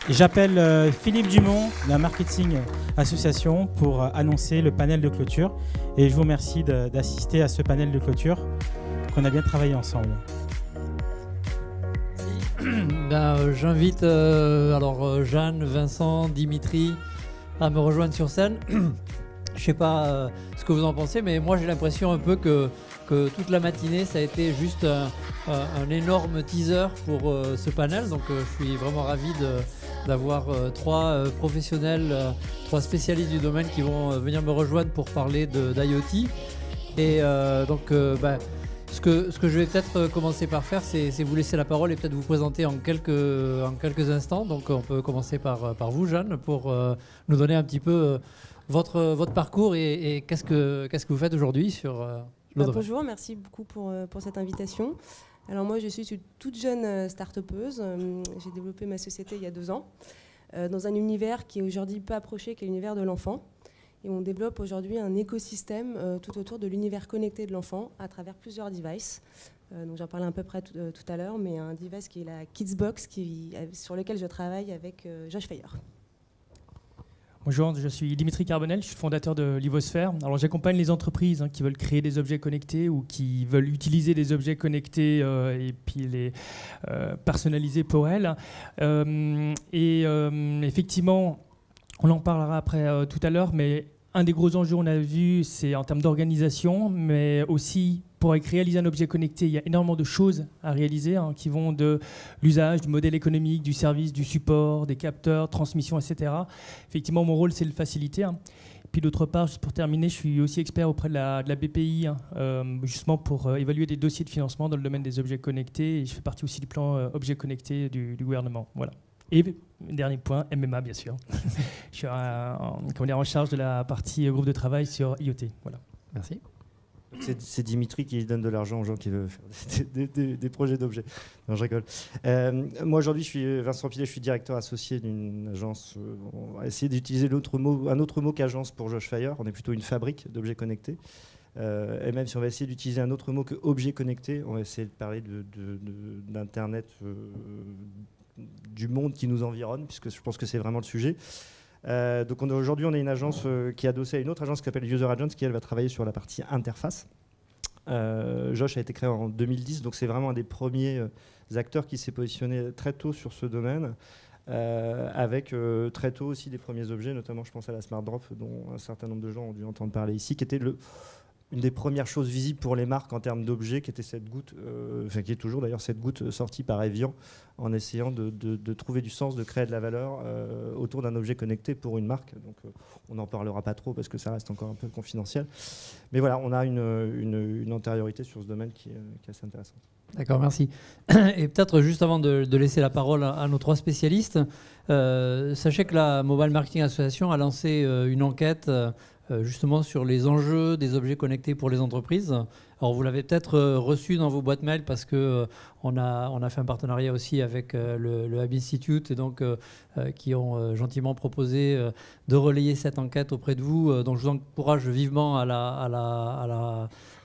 J'appelle Philippe Dumont de la Marketing Association pour annoncer le panel de clôture. Et je vous remercie d'assister à ce panel de clôture qu'on a bien travaillé ensemble. J'invite Jeanne, Vincent, Dimitri à me rejoindre sur scène. Je ne sais pas ce que vous en pensez, mais moi j'ai l'impression un peu que toute la matinée ça a été juste un énorme teaser pour ce panel. Donc je suis vraiment ravi d'avoir trois professionnels, trois spécialistes du domaine qui vont venir me rejoindre pour parler d'IoT. Et ce que je vais peut-être commencer par faire, c'est vous laisser la parole et peut-être vous présenter en quelques instants. Donc on peut commencer par vous, Jeanne, pour nous donner un petit peu votre parcours et qu'est-ce que vous faites aujourd'hui sur le domaine. Bonjour, merci beaucoup pour cette invitation. Alors moi, je suis une toute jeune start-upeuse. J'ai développé ma société il y a 2 ans dans un univers qui est aujourd'hui peu approché, qui est l'univers de l'enfant. Et on développe aujourd'hui un écosystème tout autour de l'univers connecté de l'enfant à travers plusieurs devices. Donc j'en parlais à peu près tout à l'heure, mais un device qui est la Kidsbox, sur lequel je travaille avec Josh Fire. Bonjour, je suis Dimitri Carbonel, je suis fondateur de Livosphère. Alors j'accompagne les entreprises qui veulent créer des objets connectés ou qui veulent utiliser des objets connectés et puis les personnaliser pour elles. Effectivement, on en parlera après tout à l'heure, mais un des gros enjeux on a vu, c'est en termes d'organisation, mais aussi pour réaliser un objet connecté, il y a énormément de choses à réaliser qui vont de l'usage, du modèle économique, du service, du support, des capteurs, transmission, etc. Effectivement, mon rôle, c'est de le faciliter. Puis d'autre part, juste pour terminer, je suis aussi expert auprès de la BPI, justement pour évaluer des dossiers de financement dans le domaine des objets connectés. Et je fais partie aussi du plan objets connectés du gouvernement. Voilà. Et dernier point, MMA, bien sûr. Je suis en charge de la partie groupe de travail sur IoT. Voilà. Merci. C'est Dimitri qui donne de l'argent aux gens qui veulent faire des projets d'objets. Non, je rigole. Moi, aujourd'hui, je suis Vincent Pilet, je suis directeur associé d'une agence. On va essayer d'utiliser un autre mot qu'agence pour Josh Fire. On est plutôt une fabrique d'objets connectés. Et même si on va essayer d'utiliser un autre mot que objet connecté, on va essayer de parler d'Internet, du monde qui nous environne, puisque je pense que c'est vraiment le sujet. Donc aujourd'hui, on est une agence qui est adossée à une autre agence qui s'appelle User Agents, qui elle va travailler sur la partie interface. Josh a été créé en 2010, donc c'est vraiment un des premiers acteurs qui s'est positionné très tôt sur ce domaine, avec très tôt aussi des premiers objets, notamment je pense à la Smart Drop, dont un certain nombre de gens ont dû entendre parler ici, qui était une des premières choses visibles pour les marques en termes d'objets, qui était cette goutte, qui est toujours d'ailleurs cette goutte sortie par Evian, en essayant de trouver du sens, de créer de la valeur autour d'un objet connecté pour une marque. Donc on n'en parlera pas trop parce que ça reste encore un peu confidentiel. Mais voilà, on a une antériorité sur ce domaine qui est assez intéressante. D'accord, merci. Et peut-être juste avant de laisser la parole à nos trois spécialistes, sachez que la Mobile Marketing Association a lancé une enquête justement sur les enjeux des objets connectés pour les entreprises. Alors vous l'avez peut-être reçu dans vos boîtes mail parce que on a fait un partenariat aussi avec le Hub Institute et donc qui ont gentiment proposé de relayer cette enquête auprès de vous. Donc je vous encourage vivement à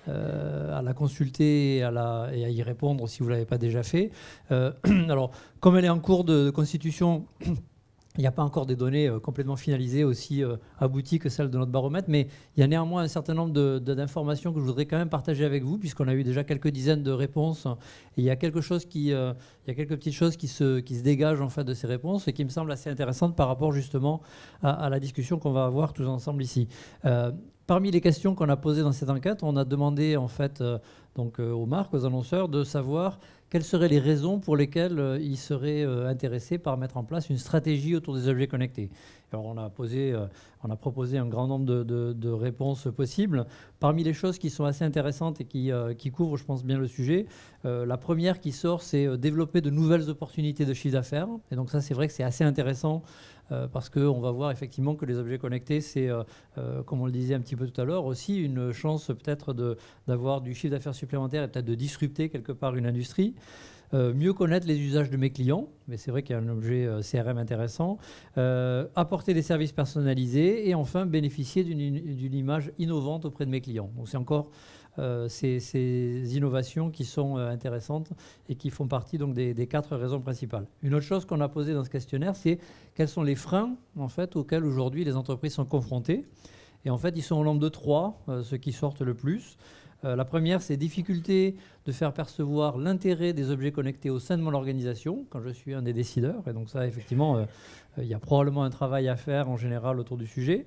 la consulter et à y répondre si vous ne l'avez pas déjà fait. Alors comme elle est en cours de constitution, il n'y a pas encore des données complètement finalisées, aussi abouties que celles de notre baromètre, mais il y a néanmoins un certain nombre d'informations que je voudrais quand même partager avec vous, puisqu'on a eu déjà quelques dizaines de réponses. Et il y a quelques petites choses qui se dégagent en fait de ces réponses et qui me semblent assez intéressantes par rapport justement à la discussion qu'on va avoir tous ensemble ici. Parmi les questions qu'on a posées dans cette enquête, on a demandé en fait aux marques, aux annonceurs, de savoir quelles seraient les raisons pour lesquelles ils seraient intéressés par mettre en place une stratégie autour des objets connectés. Alors on a proposé un grand nombre de réponses possibles. Parmi les choses qui sont assez intéressantes et qui couvrent, je pense, bien le sujet, la première qui sort, c'est développer de nouvelles opportunités de chiffre d'affaires. Et donc ça, c'est vrai que c'est assez intéressant parce qu'on va voir effectivement que les objets connectés, c'est, comme on le disait un petit peu tout à l'heure, aussi une chance peut-être d'avoir du chiffre d'affaires supplémentaire et peut-être de disrupter quelque part une industrie. Mieux connaître les usages de mes clients, mais c'est vrai qu'il y a un objet CRM intéressant, apporter des services personnalisés et enfin bénéficier d'une image innovante auprès de mes clients. Donc c'est encore ces innovations qui sont intéressantes et qui font partie donc des 4 raisons principales. Une autre chose qu'on a posée dans ce questionnaire, c'est quels sont les freins en fait, auxquels aujourd'hui les entreprises sont confrontées. Et en fait, ils sont au nombre de 3, ceux qui sortent le plus. La première, c'est difficulté de faire percevoir l'intérêt des objets connectés au sein de mon organisation, quand je suis un des décideurs. Et donc ça, effectivement, il y a probablement un travail à faire en général autour du sujet.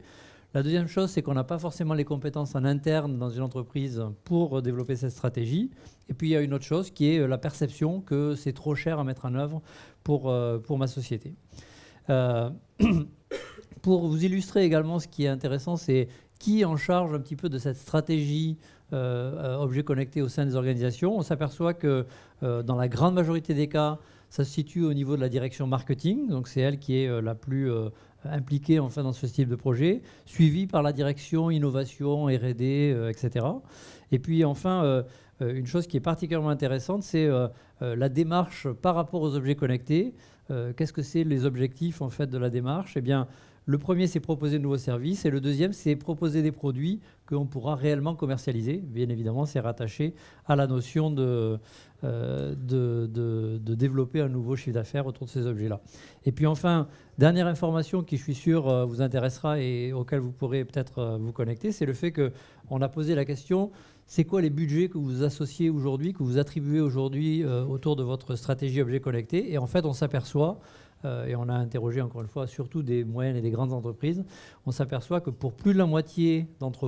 La deuxième chose, c'est qu'on n'a pas forcément les compétences en interne dans une entreprise pour développer cette stratégie. Et puis, il y a une autre chose qui est la perception que c'est trop cher à mettre en œuvre pour ma société. Pour vous illustrer également ce qui est intéressant, c'est qui est en charge un petit peu de cette stratégie objets connectés au sein des organisations. On s'aperçoit que dans la grande majorité des cas, ça se situe au niveau de la direction marketing. Donc, c'est elle qui est la plus impliquée enfin, dans ce type de projet, suivie par la direction innovation, R&D, etc. Et puis enfin, une chose qui est particulièrement intéressante, c'est la démarche par rapport aux objets connectés. Qu'est-ce que c'est les objectifs en fait, de la démarche? Eh bien, le premier, c'est proposer de nouveaux services. Et le deuxième, c'est proposer des produits qu'on pourra réellement commercialiser. Bien évidemment, c'est rattaché à la notion de développer un nouveau chiffre d'affaires autour de ces objets-là. Et puis enfin, dernière information qui, je suis sûr, vous intéressera et auquel vous pourrez peut-être vous connecter, c'est le fait qu'on a posé la question, c'est quoi les budgets que vous associez aujourd'hui, que vous attribuez aujourd'hui autour de votre stratégie objet connecté? Et en fait, on s'aperçoit, et on a interrogé encore une fois surtout des moyennes et des grandes entreprises, on s'aperçoit que pour plus de la moitié d'entre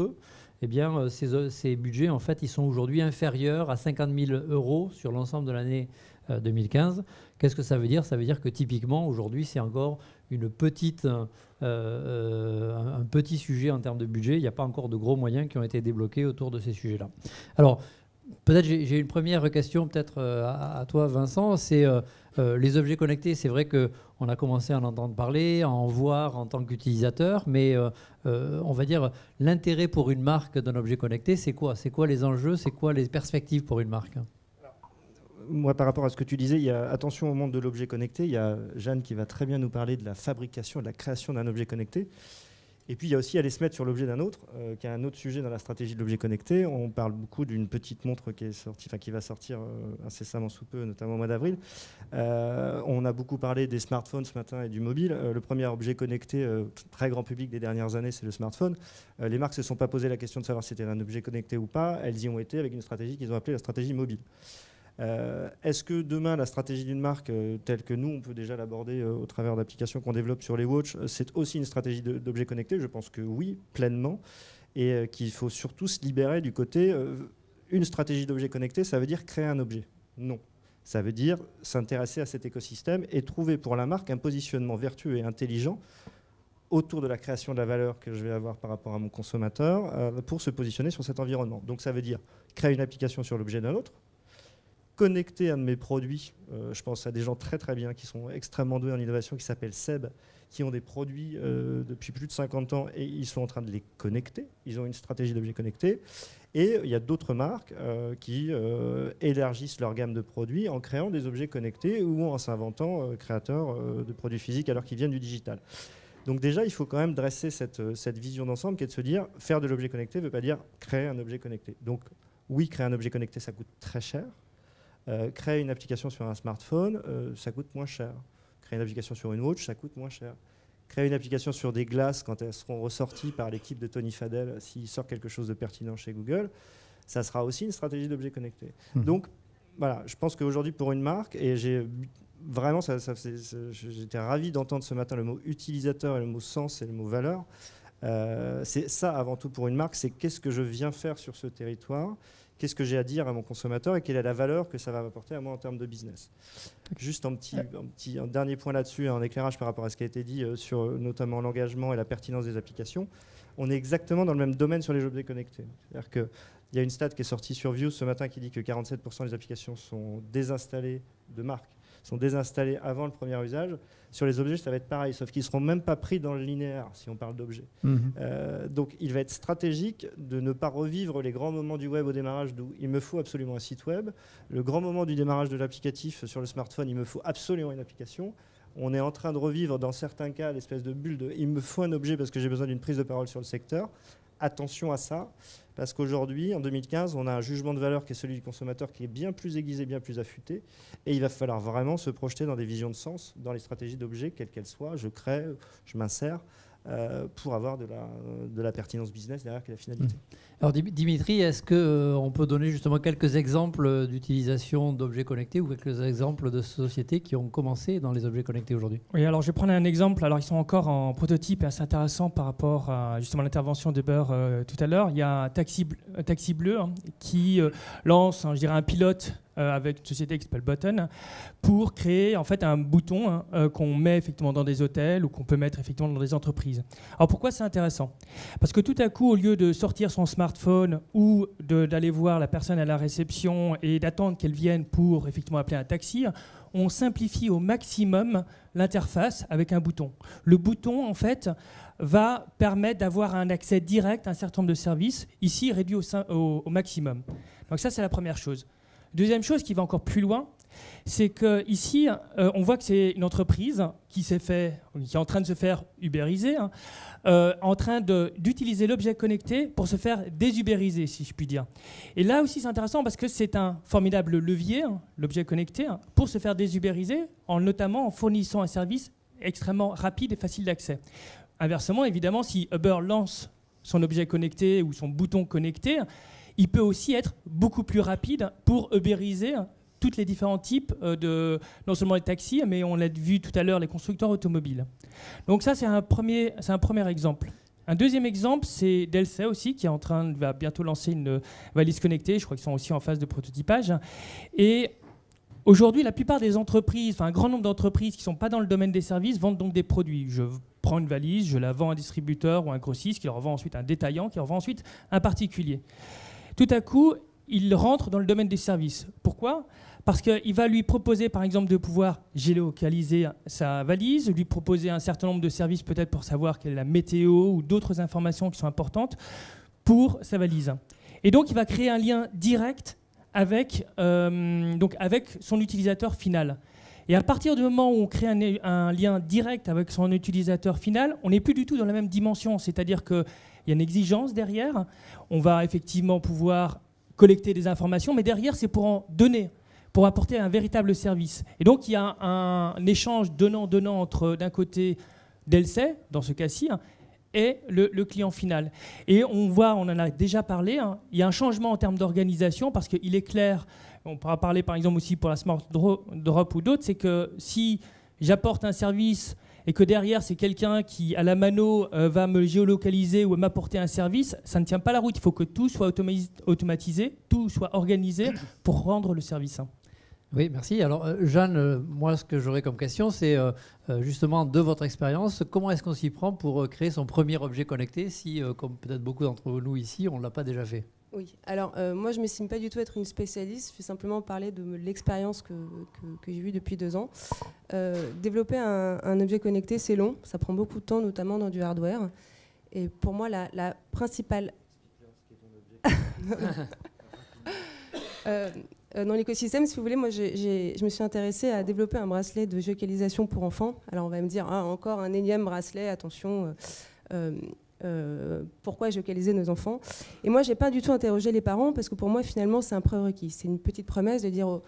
eux, eh bien, ces budgets, en fait, ils sont aujourd'hui inférieurs à 50 000 € sur l'ensemble de l'année 2015. Qu'est-ce que ça veut dire? Ça veut dire que typiquement, aujourd'hui, c'est encore un petit sujet en termes de budget. Il n'y a pas encore de gros moyens qui ont été débloqués autour de ces sujets-là. Alors, peut-être j'ai une première question peut-être à toi, Vincent. C'est les objets connectés. C'est vrai qu'on a commencé à en entendre parler, à en voir en tant qu'utilisateur, mais on va dire l'intérêt pour une marque d'un objet connecté, c'est quoi? C'est quoi les enjeux? C'est quoi les perspectives pour une marque? Moi, par rapport à ce que tu disais, il y a attention au monde de l'objet connecté. Il y a Jeanne qui va très bien nous parler de la fabrication, de la création d'un objet connecté. Et puis, il y a aussi aller se mettre sur l'objet d'un autre, qui est un autre sujet dans la stratégie de l'objet connecté. On parle beaucoup d'une petite montre qui va sortir incessamment sous peu, notamment au mois d'avril. On a beaucoup parlé des smartphones ce matin et du mobile. Le premier objet connecté très grand public des dernières années, c'est le smartphone. Les marques ne se sont pas posé la question de savoir si c'était un objet connecté ou pas. Elles y ont été avec une stratégie qu'ils ont appelée la stratégie mobile. Est-ce que demain, la stratégie d'une marque telle que nous, on peut déjà l'aborder au travers d'applications qu'on développe sur les watches, c'est aussi une stratégie d'objets connectés? Je pense que oui, pleinement. Et qu'il faut surtout se libérer du côté une stratégie d'objets connectés, ça veut dire créer un objet. Non. Ça veut dire s'intéresser à cet écosystème et trouver pour la marque un positionnement vertueux et intelligent autour de la création de la valeur que je vais avoir par rapport à mon consommateur pour se positionner sur cet environnement. Donc ça veut dire créer une application sur l'objet d'un autre, connecter un de mes produits, je pense à des gens très très bien qui sont extrêmement doués en innovation, qui s'appellent Seb, qui ont des produits depuis plus de 50 ans et ils sont en train de les connecter. Ils ont une stratégie d'objets connectés. Et il y a d'autres marques qui élargissent leur gamme de produits en créant des objets connectés ou en s'inventant créateurs de produits physiques alors qu'ils viennent du digital. Donc déjà, il faut quand même dresser cette vision d'ensemble qui est de se dire, faire de l'objet connecté ne veut pas dire créer un objet connecté. Donc oui, créer un objet connecté, ça coûte très cher. Créer une application sur un smartphone, ça coûte moins cher. Créer une application sur une watch, ça coûte moins cher. Créer une application sur des glaces, quand elles seront ressorties par l'équipe de Tony Fadell, s'il sort quelque chose de pertinent chez Google, ça sera aussi une stratégie d'objet connecté. Donc, voilà, je pense qu'aujourd'hui, pour une marque, et j'ai vraiment, j'étais ravi d'entendre ce matin le mot utilisateur et le mot sens et le mot valeur. C'est ça, avant tout, pour une marque, c'est qu'est-ce que je viens faire sur ce territoire ? Qu'est-ce que j'ai à dire à mon consommateur et quelle est la valeur que ça va m'apporter à moi en termes de business. Juste un dernier point là-dessus, un éclairage par rapport à ce qui a été dit sur notamment l'engagement et la pertinence des applications. On est exactement dans le même domaine sur les objets connectés. C'est-à-dire qu'il y a une stat qui est sortie sur Views ce matin qui dit que 47% des applications sont désinstallées de marque, sont désinstallées avant le premier usage. Sur les objets, ça va être pareil, sauf qu'ils ne seront même pas pris dans le linéaire, si on parle d'objets. Donc, il va être stratégique de ne pas revivre les grands moments du web au démarrage, d'où il me faut absolument un site web. Le grand moment du démarrage de l'applicatif sur le smartphone, il me faut absolument une application. On est en train de revivre, dans certains cas, l'espèce de bulle de « il me faut un objet parce que j'ai besoin d'une prise de parole sur le secteur ». attention à ça, parce qu'aujourd'hui, en 2015, on a un jugement de valeur qui est celui du consommateur qui est bien plus aiguisé, bien plus affûté, et il va falloir vraiment se projeter dans des visions de sens, dans les stratégies d'objets, quelles qu'elles soient. Je crée, je m'insère, pour avoir de la pertinence business derrière la finalité. Alors Dimitri, est-ce qu'on peut donner justement quelques exemples d'utilisation d'objets connectés ou quelques exemples de sociétés qui ont commencé dans les objets connectés aujourd'hui? Oui, alors je vais prendre un exemple. Alors ils sont encore en prototype et assez intéressant par rapport à justement l'intervention d'Uber tout à l'heure. Il y a un taxi bleu qui lance, je dirais, un pilote avec une société qui s'appelle Button pour créer en fait un bouton qu'on met effectivement dans des hôtels ou qu'on peut mettre effectivement dans des entreprises. Alors pourquoi c'est intéressant? Parce que tout à coup, au lieu de sortir son smartphone ou d'aller voir la personne à la réception et d'attendre qu'elle vienne pour effectivement appeler un taxi, on simplifie au maximum l'interface avec un bouton. Le bouton, en fait, va permettre d'avoir un accès direct à un certain nombre de services, ici réduit au maximum. Donc ça, c'est la première chose. Deuxième chose qui va encore plus loin, c'est qu'ici, on voit que c'est une entreprise qui est en train de se faire ubériser, en train d'utiliser l'objet connecté pour se faire désubériser, si je puis dire. Et là aussi, c'est intéressant parce que c'est un formidable levier, l'objet connecté, pour se faire désubériser, notamment en fournissant un service extrêmement rapide et facile d'accès. Inversement, évidemment, si Uber lance son objet connecté ou son bouton connecté, il peut aussi être beaucoup plus rapide pour ubériser tous les différents types non seulement les taxis, mais on l'a vu tout à l'heure, les constructeurs automobiles. Donc ça, c'est un premier exemple. Un deuxième exemple, c'est Delsey aussi, qui va bientôt lancer une valise connectée. Je crois qu'ils sont aussi en phase de prototypage. Et aujourd'hui, la plupart des entreprises, un grand nombre d'entreprises qui ne sont pas dans le domaine des services, vendent donc des produits. Je prends une valise, je la vends à un distributeur ou à un grossiste, qui leur vend ensuite un détaillant, qui leur vend ensuite un particulier. Tout à coup, il rentre dans le domaine des services. Pourquoi ? Parce qu'il va lui proposer, par exemple, de pouvoir géolocaliser sa valise, lui proposer un certain nombre de services, peut-être pour savoir quelle est la météo ou d'autres informations qui sont importantes pour sa valise. Et donc, il va créer un lien direct avec son utilisateur final. Et à partir du moment où on crée un lien direct avec son utilisateur final, on n'est plus du tout dans la même dimension. C'est-à-dire qu'il y a une exigence derrière. On va effectivement pouvoir collecter des informations, mais derrière, c'est pour en donner, pour apporter un véritable service. Et donc, il y a un échange donnant-donnant entre, d'un côté, Delsey, dans ce cas-ci, et le client final. Et on en a déjà parlé, il y a un changement en termes d'organisation, parce qu'il est clair, on pourra parler par exemple aussi pour la Smart Drop ou d'autres, c'est que si j'apporte un service et que derrière c'est quelqu'un qui, à la mano, va me géolocaliser ou m'apporter un service, ça ne tient pas la route. Il faut que tout soit automatisé, tout soit organisé pour rendre le service. Oui, merci. Alors, Jeanne, moi, ce que j'aurais comme question, c'est justement de votre expérience, comment est-ce qu'on s'y prend pour créer son premier objet connecté si, comme peut-être beaucoup d'entre nous ici, on ne l'a pas déjà fait? Oui, alors moi je ne m'estime pas du tout être une spécialiste, je vais simplement parler de l'expérience que j'ai eue depuis 2 ans. Développer un objet connecté, c'est long, ça prend beaucoup de temps, notamment dans du hardware. Et pour moi, la principale... dans l'écosystème, si vous voulez, moi je me suis intéressée à développer un bracelet de géolocalisation pour enfants. Alors on va me dire, encore un énième bracelet, attention... pourquoi géolocaliser nos enfants. Et moi, je n'ai pas du tout interrogé les parents parce que pour moi, finalement, c'est un prérequis. C'est une petite promesse de dire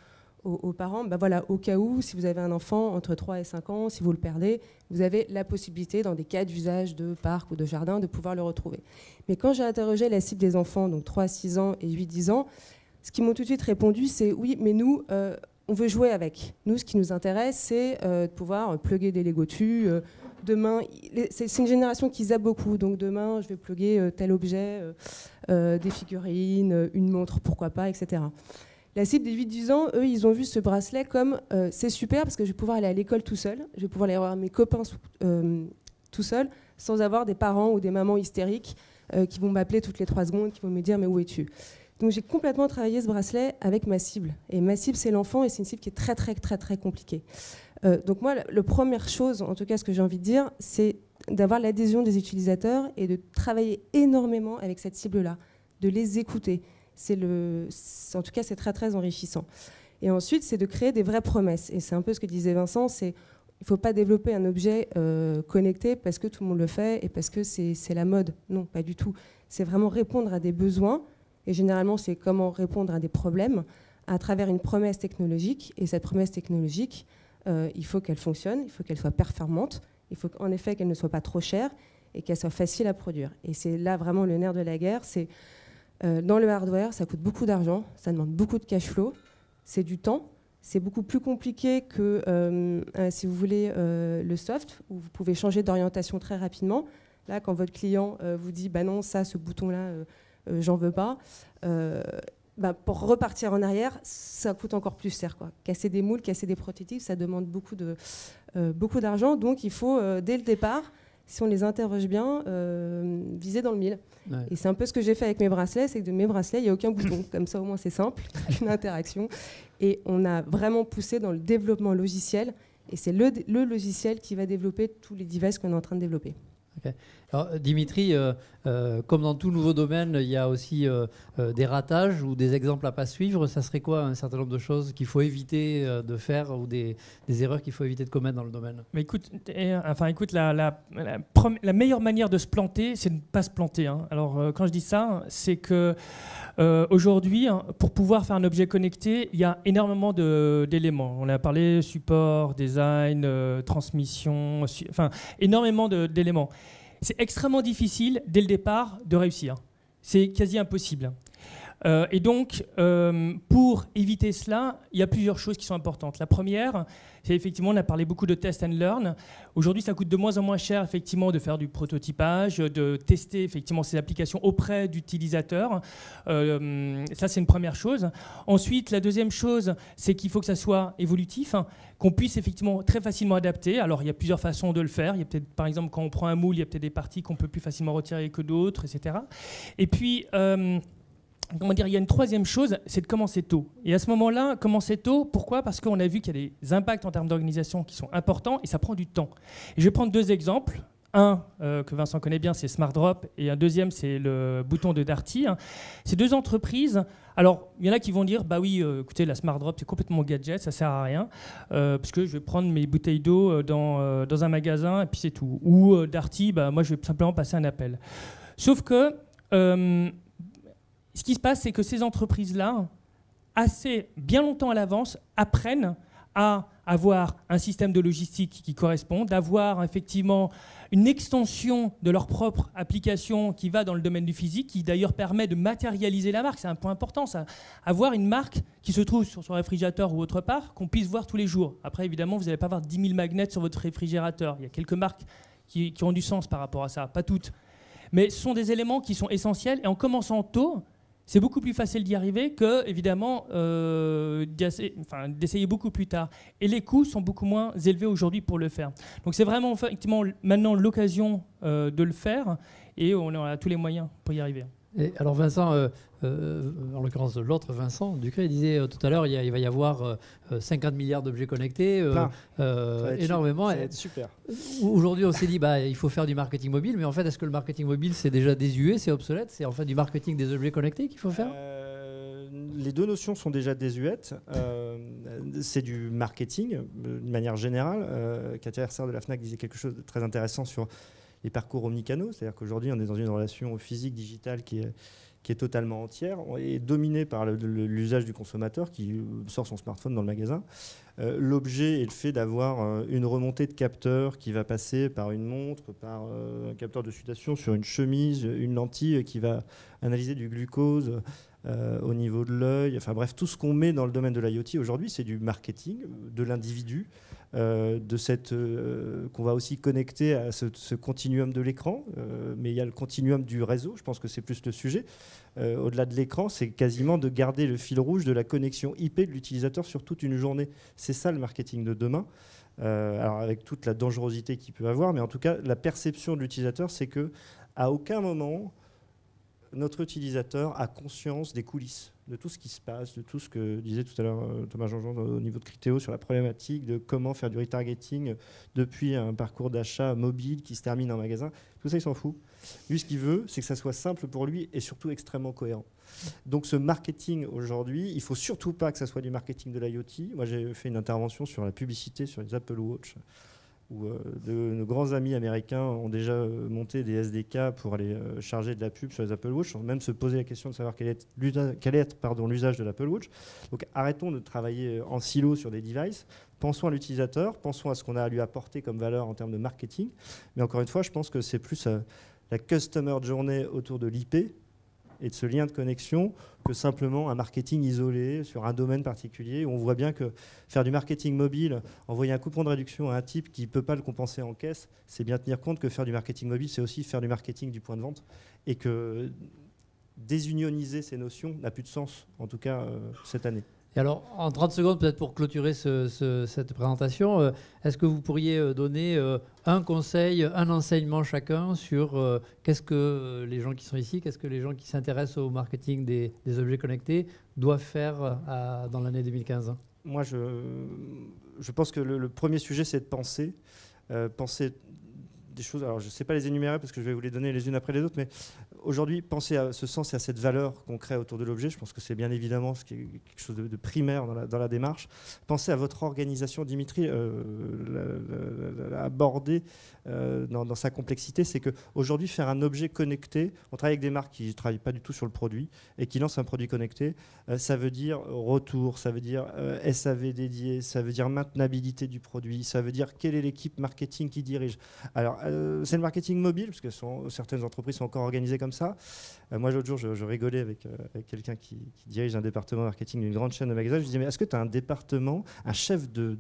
aux parents, voilà, au cas où, si vous avez un enfant entre 3 et 5 ans, si vous le perdez, vous avez la possibilité, dans des cas d'usage de parc ou de jardin, de pouvoir le retrouver. Mais quand j'ai interrogé la cible des enfants, donc 3 à 6 ans et 8-10 ans, ce qu'ils m'ont tout de suite répondu, c'est oui, mais nous, on veut jouer avec. Nous, ce qui nous intéresse, c'est de pouvoir plugger des Lego dessus. Demain, c'est une génération qui zappe beaucoup, donc demain, je vais plugger tel objet, des figurines, une montre, pourquoi pas, etc. La cible des 8-10 ans, eux, ils ont vu ce bracelet comme c'est super parce que je vais pouvoir aller à l'école tout seul, je vais pouvoir aller voir mes copains tout seul, sans avoir des parents ou des mamans hystériques qui vont m'appeler toutes les 3 secondes, qui vont me dire « mais où es-tu » Donc j'ai complètement travaillé ce bracelet avec ma cible. Et ma cible, c'est l'enfant, et c'est une cible qui est très, très, très, très compliquée. Donc moi, la première chose, en tout cas ce que j'ai envie de dire, c'est d'avoir l'adhésion des utilisateurs et de travailler énormément avec cette cible-là, de les écouter. En tout cas, c'est très, très enrichissant. Et ensuite, c'est de créer des vraies promesses. Et c'est un peu ce que disait Vincent, il ne faut pas développer un objet connecté parce que tout le monde le fait et parce que c'est la mode. Non, pas du tout. c'est vraiment répondre à des besoins, et généralement c'est comment répondre à des problèmes à travers une promesse technologique, et cette promesse technologique, il faut qu'elle fonctionne, il faut qu'elle soit performante, il faut en effet qu'elle ne soit pas trop chère et qu'elle soit facile à produire. Et c'est là vraiment le nerf de la guerre, c'est dans le hardware, ça coûte beaucoup d'argent, ça demande beaucoup de cash flow, c'est du temps, c'est beaucoup plus compliqué que, si vous voulez, le soft, où vous pouvez changer d'orientation très rapidement. Là, quand votre client vous dit « bah non, ça, ce bouton-là, j'en veux pas », pour repartir en arrière, ça coûte encore plus cher, quoi. Casser des moules, casser des prototypes, ça demande beaucoup d'argent. Donc il faut, dès le départ, si on les interroge bien, viser dans le mille. Ouais. Et c'est un peu ce que j'ai fait avec mes bracelets, c'est que de mes bracelets, il n'y a aucun bouton. Comme ça, au moins, c'est simple, une interaction. Et on a vraiment poussé dans le développement logiciel. Et c'est le logiciel qui va développer tous les devices qu'on est en train de développer. Okay. Alors, Dimitri, comme dans tout nouveau domaine, il y a aussi des ratages ou des exemples à ne pas suivre. Ça serait quoi un certain nombre de choses qu'il faut éviter de faire ou des erreurs qu'il faut éviter de commettre dans le domaine? Mais écoute, la meilleure manière de se planter, c'est de ne pas se planter. Hein. Alors, quand je dis ça, c'est que aujourd'hui, pour pouvoir faire un objet connecté, il y a énormément d'éléments. On a parlé support, design, transmission, énormément d'éléments. C'est extrêmement difficile, dès le départ, de réussir. C'est quasi impossible. Et donc, pour éviter cela, il y a plusieurs choses qui sont importantes. La première, c'est effectivement, on a parlé beaucoup de test and learn. Aujourd'hui, ça coûte de moins en moins cher, effectivement, de faire du prototypage, de tester, effectivement, ces applications auprès d'utilisateurs. Ça, c'est une première chose. Ensuite, la deuxième chose, c'est qu'il faut que ça soit évolutif, qu'on puisse, effectivement, très facilement adapter. Alors, il y a plusieurs façons de le faire. Il y a peut-être, par exemple, quand on prend un moule, il y a peut-être des parties qu'on peut plus facilement retirer que d'autres, etc. Et puis... il y a une troisième chose, c'est de commencer tôt. Et à ce moment-là, commencer tôt, pourquoi? Parce qu'on a vu qu'il y a des impacts en termes d'organisation qui sont importants et ça prend du temps. Et je vais prendre deux exemples. Un que Vincent connaît bien, c'est SmartDrop, et un deuxième, c'est le bouton de Darty. Ces deux entreprises, alors il y en a qui vont dire, bah oui, écoutez, la SmartDrop, c'est complètement gadget, ça sert à rien, parce que je vais prendre mes bouteilles d'eau dans un magasin et puis c'est tout. Ou Darty, bah, moi je vais simplement passer un appel. Sauf que... ce qui se passe, c'est que ces entreprises-là, bien longtemps à l'avance, apprennent à avoir un système de logistique qui correspond, d'avoir effectivement une extension de leur propre application qui va dans le domaine du physique, qui d'ailleurs permet de matérialiser la marque. C'est un point important, ça. Avoir une marque qui se trouve sur son réfrigérateur ou autre part, qu'on puisse voir tous les jours. Après, évidemment, vous n'allez pas avoir 10 000 magnets sur votre réfrigérateur. Il y a quelques marques qui ont du sens par rapport à ça, pas toutes. Mais ce sont des éléments qui sont essentiels, et en commençant tôt, c'est beaucoup plus facile d'y arriver que, évidemment, d'essayer beaucoup plus tard. Et les coûts sont beaucoup moins élevés aujourd'hui pour le faire. Donc c'est vraiment effectivement maintenant l'occasion de le faire, et on a tous les moyens pour y arriver. Et alors Vincent, en l'occurrence l'autre Vincent Ducret disait tout à l'heure, il va y avoir 50 milliards d'objets connectés, énormément. Ça va être super. Aujourd'hui on s'est dit il faut faire du marketing mobile, mais en fait est-ce que le marketing mobile c'est déjà désuet, c'est obsolète? C'est en fait du marketing des objets connectés qu'il faut faire? Les deux notions sont déjà désuètes. C'est du marketing de manière générale. Katia Hersard de la FNAC disait quelque chose de très intéressant sur les parcours omnicanaux, c'est-à-dire qu'aujourd'hui on est dans une relation physique-digitale qui est totalement entière et dominée par l'usage du consommateur qui sort son smartphone dans le magasin. L'objet est le fait d'avoir une remontée de capteurs qui va passer par une montre, par un capteur de sudation sur une chemise, une lentille qui va analyser du glucose au niveau de l'œil. Enfin bref, tout ce qu'on met dans le domaine de l'IoT aujourd'hui, c'est du marketing de l'individu, qu'on va aussi connecter à ce continuum de l'écran, mais il y a le continuum du réseau, je pense que c'est plus le sujet. Au-delà de l'écran, c'est quasiment de garder le fil rouge de la connexion IP de l'utilisateur sur toute une journée. C'est ça le marketing de demain. Alors avec toute la dangerosité qu'il peut avoir, mais en tout cas, la perception de l'utilisateur, c'est qu'à aucun moment, notre utilisateur a conscience des coulisses, de tout ce qui se passe, de tout ce que disait tout à l'heure Thomas Jean-Jean au niveau de Criteo sur la problématique de comment faire du retargeting depuis un parcours d'achat mobile qui se termine en magasin. Tout ça, il s'en fout. Lui, ce qu'il veut, c'est que ça soit simple pour lui et surtout extrêmement cohérent. Donc ce marketing aujourd'hui, il ne faut surtout pas que ça soit du marketing de l'IoT. Moi, j'ai fait une intervention sur la publicité sur les Apple Watch où nos grands amis américains ont déjà monté des SDK pour aller charger de la pub sur les Apple Watch, sans même se poser la question de savoir quel est l'usage de l'Apple Watch. Donc arrêtons de travailler en silo sur des devices, pensons à l'utilisateur, pensons à ce qu'on a à lui apporter comme valeur en termes de marketing. Mais encore une fois, je pense que c'est plus la customer journey autour de l'IP et de ce lien de connexion que simplement un marketing isolé sur un domaine particulier où on voit bien que faire du marketing mobile, envoyer un coupon de réduction à un type qui ne peut pas le compenser en caisse, c'est bien tenir compte que faire du marketing mobile, c'est aussi faire du marketing du point de vente et que désunioniser ces notions n'a plus de sens, en tout cas cette année. Et alors, en 30 secondes, peut-être pour clôturer cette présentation, est-ce que vous pourriez donner un conseil, un enseignement chacun sur qu'est-ce que les gens qui sont ici, qu'est-ce que les gens qui s'intéressent au marketing des objets connectés doivent faire dans l'année 2015 ? Moi, je pense que le premier sujet, c'est de penser des choses. Alors, je ne sais pas les énumérer parce que je vais vous les donner les unes après les autres, mais aujourd'hui, pensez à ce sens et à cette valeur qu'on crée autour de l'objet. Je pense que c'est bien évidemment ce qui est quelque chose de primaire dans la démarche. Pensez à votre organisation. Dimitri l'a abordé dans sa complexité. C'est qu'aujourd'hui, faire un objet connecté, on travaille avec des marques qui ne travaillent pas du tout sur le produit et qui lancent un produit connecté. Ça veut dire retour, ça veut dire SAV dédié, ça veut dire maintenabilité du produit, ça veut dire quelle est l'équipe marketing qui dirige. Alors, c'est le marketing mobile, parce que certaines entreprises sont encore organisées comme ça. Moi, l'autre jour, je rigolais avec quelqu'un qui dirige un département marketing d'une grande chaîne de magasins. Je lui disais, mais est-ce que tu as un département, un chef de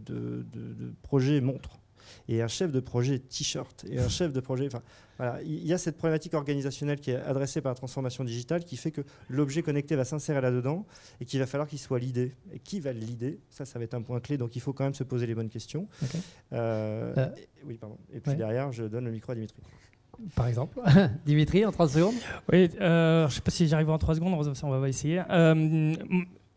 projet montre et un chef de projet t-shirt et un chef de projet... Voilà, il y a cette problématique organisationnelle qui est adressée par la transformation digitale qui fait que l'objet connecté va s'insérer là-dedans et qu'il va falloir qu'il soit leadé. Et qui va le leader ? Ça va être un point clé, donc il faut quand même se poser les bonnes questions. Okay. Oui, pardon. Et puis derrière, je donne le micro à Dimitri. Par exemple. Dimitri, en 30 secondes. Oui, je ne sais pas si j'arrive en 3 secondes, on va essayer.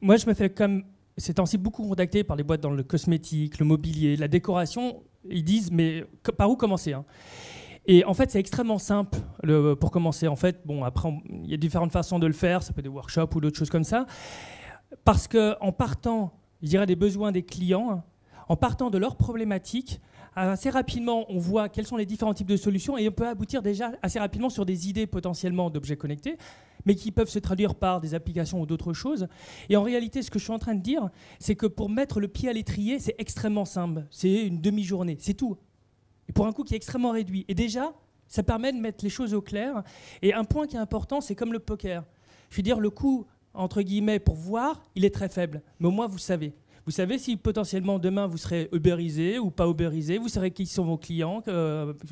Moi, je me fais comme ces temps-ci beaucoup contacté par les boîtes dans le cosmétique, le mobilier, la décoration. Ils disent, mais par où commencer hein ? Et en fait, c'est extrêmement simple pour commencer. En fait, bon, après, il y a différentes façons de le faire. Ça peut être des workshops ou d'autres choses comme ça. Parce qu'en partant, je dirais, des besoins des clients, en partant de leurs problématiques, assez rapidement, on voit quels sont les différents types de solutions et on peut aboutir déjà assez rapidement sur des idées potentiellement d'objets connectés, mais qui peuvent se traduire par des applications ou d'autres choses. Et en réalité, ce que je suis en train de dire, c'est que pour mettre le pied à l'étrier, c'est extrêmement simple. C'est une demi-journée, c'est tout. Et pour un coût qui est extrêmement réduit. Et déjà, ça permet de mettre les choses au clair. Et un point qui est important, c'est comme le poker. Je veux dire, le coût, entre guillemets, pour voir, il est très faible. Mais au moins, vous savez. Vous savez si potentiellement demain, vous serez ubérisé ou pas ubérisé. Vous saurez qui sont vos clients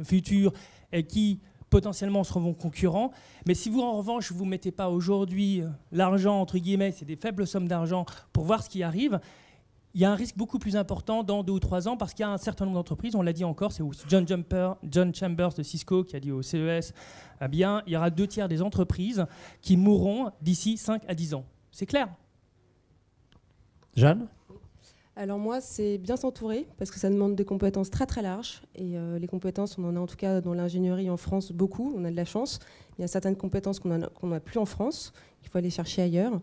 futurs et qui potentiellement seront vos concurrents. Mais si vous, en revanche, vous ne mettez pas aujourd'hui l'argent, entre guillemets, c'est des faibles sommes d'argent pour voir ce qui arrive, il y a un risque beaucoup plus important dans 2 ou 3 ans parce qu'il y a un certain nombre d'entreprises, on l'a dit encore, c'est John Chambers de Cisco qui a dit au CES, eh bien, il y aura 2/3 des entreprises qui mourront d'ici 5 à 10 ans. C'est clair ? Jeanne ? Alors moi, c'est bien s'entourer parce que ça demande des compétences très très larges et les compétences, on en a en tout cas dans l'ingénierie en France beaucoup, on a de la chance. Il y a certaines compétences qu'on n'a plus en France, qu'il faut aller chercher ailleurs.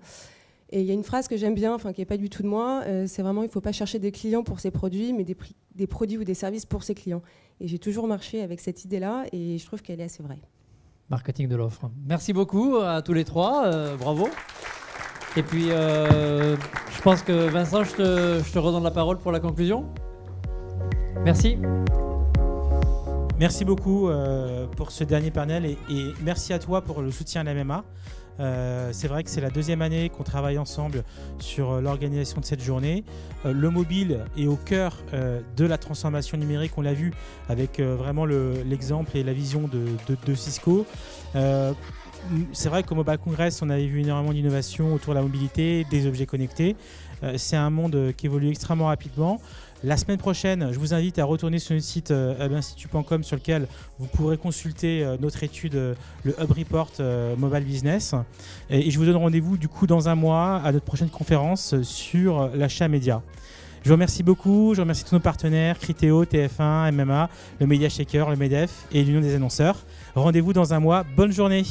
Et il y a une phrase que j'aime bien, qui n'est pas du tout de moi, c'est vraiment il ne faut pas chercher des clients pour ses produits, mais des produits ou des services pour ses clients. Et j'ai toujours marché avec cette idée-là et je trouve qu'elle est assez vraie. Marketing de l'offre. Merci beaucoup à tous les 3, bravo. Et puis, je pense que Vincent, je te redonne la parole pour la conclusion. Merci. Merci beaucoup pour ce dernier panel et merci à toi pour le soutien à la MMA. C'est vrai que c'est la 2e année qu'on travaille ensemble sur l'organisation de cette journée. Le mobile est au cœur de la transformation numérique, on l'a vu avec vraiment l'exemple et la vision de Cisco. C'est vrai qu'au Mobile Congress, on avait vu énormément d'innovation autour de la mobilité, des objets connectés. C'est un monde qui évolue extrêmement rapidement. La semaine prochaine, je vous invite à retourner sur notre site hubinstitut.com sur lequel vous pourrez consulter notre étude, le Hub Report Mobile Business. Et je vous donne rendez-vous du coup dans un mois à notre prochaine conférence sur l'achat média. Je vous remercie beaucoup, je remercie tous nos partenaires, Criteo, TF1, MMA, le Media Shaker, le MEDEF et l'Union des annonceurs. Rendez-vous dans un mois. Bonne journée.